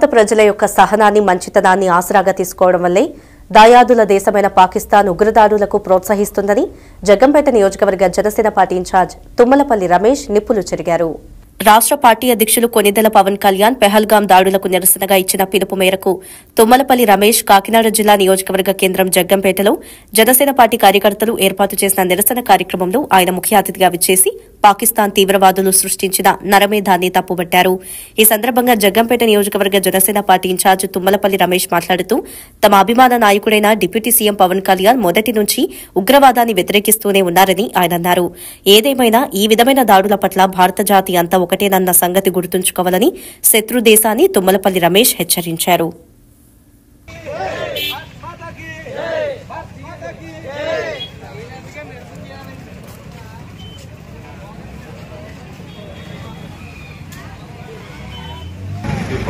ప్రాంత ప్రజల యొక్క సహనాన్ని మంచితనాన్ని ఆసరాగా తీసుకోవడం వల్లే దాయాదుల దేశమైన పాకిస్తాన్ ఉగ్రదాడులకు ప్రోత్సహిస్తుందని జగ్గంపేట నియోజకవర్గ జనసేన పార్టీ ఇన్ఛార్జ్ తుమ్మలపల్లి రమేష్ నిప్పులు చెరిగారు. రాష్ట్ర పార్టీ అధ్యక్షులు కొనిదెల పవన్ కళ్యాణ్ పెహల్గాం దాడులకు నిరసనగా ఇచ్చిన పిలుపు మేరకు తుమ్మలపల్లి రమేష్ కాకినాడ జిల్లా నియోజకవర్గ కేంద్రం జగ్గంపేటలో జనసేన పార్టీ కార్యకర్తలు ఏర్పాటు చేసిన నిరసన కార్యక్రమంలో ఆయన ముఖ్య అతిథిగా విచ్చేసి పాకిస్తాన్ తీవ్రవాదులు సృష్టించిన నరమేధాన్ని తప్పుబట్టారు. ఈ సందర్భంగా జగ్గంపేట నియోజకవర్గ జనసేన పార్టీ ఇన్ఛార్జ్ తుమ్మలపల్లి రమేష్ మాట్లాడుతూ తమ అభిమాన నాయకుడైన డిప్యూటీ సీఎం పవన్ కళ్యాణ్ మొదటి నుంచి ఉగ్రవాదాన్ని వ్యతిరేకిస్తూనే ఉన్నారని ఆయన అన్నారు. ఏదేమైనా ఈ విధమైన దాడుల పట్ల భారత జాతి అంతా ఒకటేనన్న సంగతి గుర్తుంచుకోవాలని శత్రు దేశాన్ని తుమ్మలపల్లి రమేష్ హెచ్చరించారు.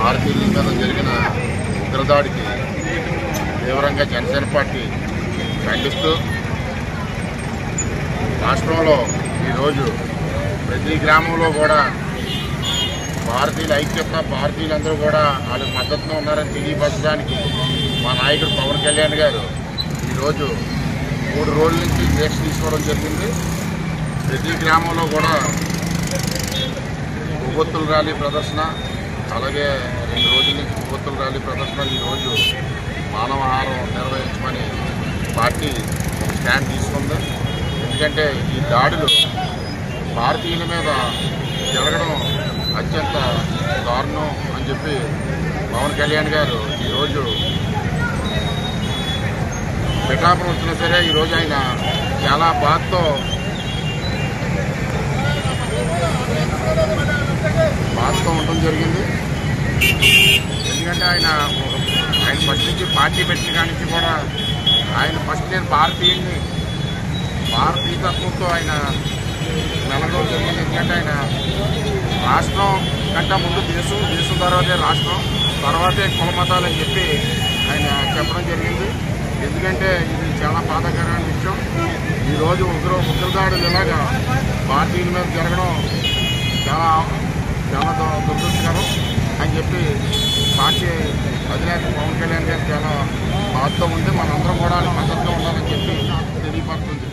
భారతీయుల మీద జరిగిన ఉగ్రదాడికి తీవ్రంగా జనసేన పార్టీ ఖండిస్తూ రాష్ట్రంలో ఈరోజు ప్రతి గ్రామంలో కూడా భారతీయుల ఐక్యత భారతీయులందరూ కూడా వాళ్ళకి మద్దతుగా ఉన్నారని తెలియపరచడానికి మా నాయకుడు పవన్ కళ్యాణ్ గారు ఈరోజు 3 రోజుల నుంచి దీక్ష తీసుకోవడం జరిగింది. ప్రతి గ్రామంలో కూడా కొవ్వొత్తుల ర్యాలీ ప్రదర్శన, అలాగే 2 రోజుల నుంచి కొవ్వొత్తుల ర్యాలీ ప్రదర్శన, ఈరోజు మానవాహారం నిర్వహించమని పార్టీ స్టాండ్ తీసుకుంది. ఎందుకంటే ఈ దాడులు భారతీయుల మీద జరగడం అత్యంత దారుణం అని చెప్పి పవన్ కళ్యాణ్ గారు ఈరోజు పిఠాపురం వచ్చినా సరే ఈరోజు ఆయన చాలా బాధతో ఉండడం జరిగింది. ఎందుకంటే ఆయన ఫస్ట్ నుంచి పార్టీ పెట్టిన కాడి నుంచి కూడా ఆయన ఫస్ట్ నేను భారతీయతత్వంతో ఆయన మెలగడం జరిగింది. ఎందుకంటే ఆయన రాష్ట్రం కంటే ముందు దేశం తర్వాతే రాష్ట్రం, తర్వాతే కుల మతాలు అని చెప్పి ఆయన చెప్పడం జరిగింది. ఎందుకంటే ఇది చాలా బాధాకరమైన విషయం. ఈరోజు ఉగ్రదాడులు ఇలాగా భారతీయుల మీద జరగడం చాలా దురదృష్టకరం అని చెప్పి పార్టీ అధినేత పవన్ కళ్యాణ్ గారు చాలా బాధతో ఉంది. మనందరం కూడా మద్దతుగా ఉండాలని చెప్పి తెలియపడుతుంది.